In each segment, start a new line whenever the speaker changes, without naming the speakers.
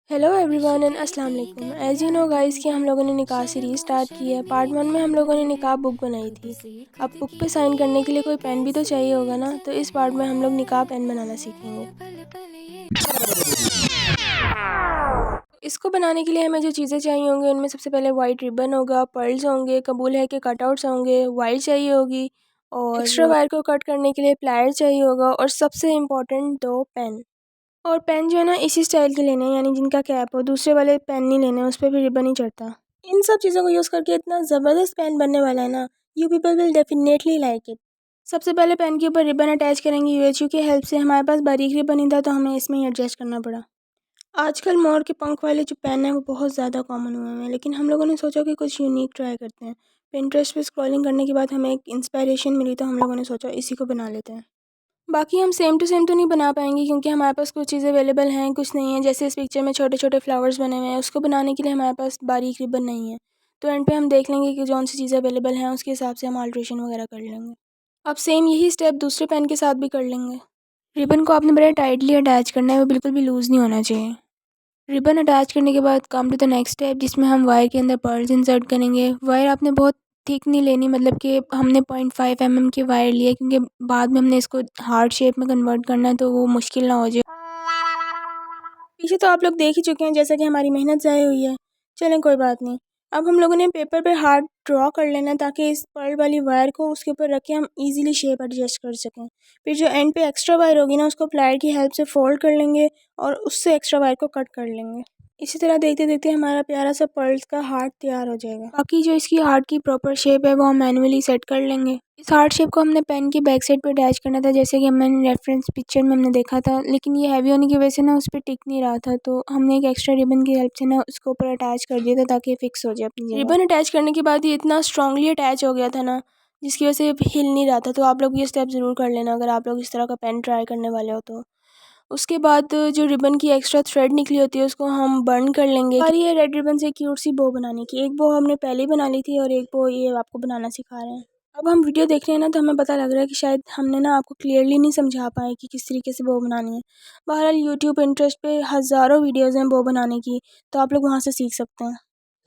Hello everyone and अस्सलाम वालेकुम। As you know guys कि हम लोगों ने निकाह सीरीज स्टार्ट की है। पार्ट 1 में हम लोगों ने निकाह बुक बनाई थी। अब बुक पे साइन करने के लिए कोई पेन भी तो चाहिए होगा ना, तो इस पार्ट में हम लोग निकाह पेन बनाना सीखेंगे। इसको बनाने के लिए हमें जो चीज़ें चाहिए होंगी उनमें सबसे पहले वाइट रिबन होगा, पर्ल्स होंगे, कबूल है के कटआउट्स होंगे, वायर चाहिए होगी और एक्स्ट्रा वायर को कट करने के लिए प्लायर चाहिए होगा और सबसे इम्पोर्टेंट 2 पेन। और पेन जो है ना इसी स्टाइल के लेने हैं, यानी जिनका कैप हो। दूसरे वाले पेन नहीं लेने, उस पर भी रिबन नहीं चढ़ता। इन सब चीज़ों को यूज़ करके इतना ज़बरदस्त पेन बनने वाला है ना, you people will definitely like it. सबसे पहले पेन के ऊपर रिबन अटैच करेंगे यूएचयू की हेल्प से। हमारे पास बारीक रिबन नहीं था तो हमें इसमें ही एडजस्ट करना पड़ा। आजकल मोर के पंख वाले जो पेन है वो बहुत ज़्यादा कॉमन हुए हैं, लेकिन हम लोगों ने सोचा कि कुछ यूनिक ट्राई करते हैं। पिंटरेस्ट पे स्क्रॉलिंग करने के बाद हमें एक इंस्पिरेशन मिली तो हम लोगों ने सोचा इसी को बना लेते हैं। बाकी हम सेम टू सेम तो नहीं बना पाएंगे क्योंकि हमारे पास कुछ चीज़ें अवेलेबल हैं, कुछ नहीं है। जैसे इस पिक्चर में छोटे छोटे फ्लावर्स बने हुए हैं, उसको बनाने के लिए हमारे पास बारीक रिबन नहीं है। तो एंड पे हम देख लेंगे कि कौन सी चीज़ें अवेलेबल हैं, उसके हिसाब से हम अल्ट्रेशन वगैरह कर लेंगे। अब सेम यही स्टेप दूसरे पेन के साथ भी कर लेंगे। रिबन को आपने बड़ा टाइटली अटैच करना है, वो बिल्कुल भी लूज़ नहीं होना चाहिए। रिबन अटैच करने के बाद come to the next step, जिसमें हम वायर के अंदर पर्ल्स इंसर्ट करेंगे। वायर आपने बहुत थिक नहीं लेनी, मतलब कि हमने 0.5 mm की वायर ली है क्योंकि बाद में हमने इसको हार्ट शेप में कन्वर्ट करना है, तो वो मुश्किल ना हो जाए। पीछे तो आप लोग देख ही चुके हैं जैसा कि हमारी मेहनत ज़ाया हुई है। चलें कोई बात नहीं। अब हम लोगों ने पेपर पे हार्ट ड्रॉ कर लेना है ताकि इस पर्ल वाली वायर को उसके ऊपर रख के हम इजीली शेप एडजस्ट कर सकें। फिर जो एंड पे एक्स्ट्रा वायर होगी ना, उसको प्लायर की हेल्प से फोल्ड कर लेंगे और उससे एक्स्ट्रा वायर को कट कर लेंगे। इसी तरह देखते देखते हमारा प्यारा सा पर्ल्स का हार्ट तैयार हो जाएगा। बाकी जो इसकी हार्ट की प्रॉपर शेप है वो हम मैनुअली सेट कर लेंगे। इस हार्ट शेप को हमने पेन की बैक साइड पर अटैच करना था, जैसे कि हमने रेफरेंस पिक्चर में हमने देखा था, लेकिन ये हैवी होने की वजह से ना उस पर टिक नहीं रहा था, तो हमने एक एक्स्ट्रा रिबन की हेल्प से ना उसको ऊपर अटैच कर दिया था ताकि फिक्स हो जाए अपनी जगह। रिबन अटैच करने के बाद ये इतना स्ट्रांगली अटैच हो गया था ना, जिसकी वजह से हिल नहीं रहा था। तो आप लोग ये स्टेप ज़रूर कर लेना अगर आप लोग इस तरह का पेन ट्राई करने वाले हो तो। उसके बाद जो रिबन की एक्स्ट्रा थ्रेड निकली होती है उसको हम बर्न कर लेंगे। और ये रेड रिबन से क्यूट सी बो बनाने की, एक बो हमने पहले ही बना ली थी और एक बो ये आपको बनाना सिखा रहे हैं। अब हम वीडियो देख रहे हैं ना, तो हमें पता लग रहा है कि शायद हमने ना आपको क्लियरली नहीं समझा पाए कि किस तरीके से बो बनानी है। बहरहाल यूट्यूब इंटरेस्ट पे हज़ारों वीडियोज़ हैं बो बनाने की, तो आप लोग वहाँ से सीख सकते हैं।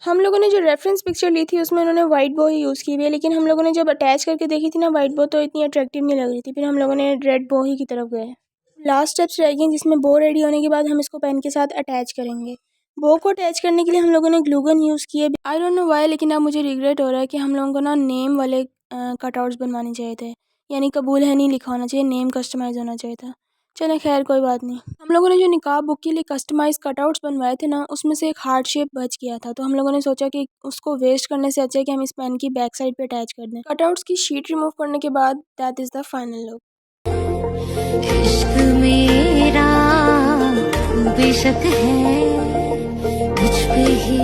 हम लोगों ने जो रेफरेंस पिक्चर ली थी उसमें उन्होंने वाइट बो ही यूज़ की हुई है, लेकिन हम लोगों ने जब अटैच करके देखी थी ना वाइट बो, तो इतनी अट्रैक्टिव नहीं लग रही थी। फिर हम लोगों ने रेड बो ही की तरफ गए। लास्ट स्टेप्स रह गए जिसमें बो रेडी होने के बाद हम इसको पेन के साथ अटैच करेंगे। बो को अटैच करने के लिए हम लोगों ने ग्लू गन यूज़ किए। आई डोंट नो वाई, लेकिन अब मुझे रिग्रेट हो रहा है कि हम लोगों को ना नेम वाले कटआउट्स बनवाने चाहिए थे, यानी कबूल है नहीं लिखा होना चाहिए, नेम कस्टमाइज़ होना चाहिए था। चलें खैर कोई बात नहीं। हम लोगों ने जो निकाह बुक के लिए कस्टमाइज़ कटआउट्स बनवाए थे ना, उसमें से एक हार्ट शेप बच गया था, तो हम लोगों ने सोचा कि उसको वेस्ट करने से अच्छा है कि हम इस पेन की बैक साइड पे अटैच कर दें। कटआउट्स की शीट रिमूव करने के बाद that is the final look.
इश्क मेरा बेशक है, मुझ पे ही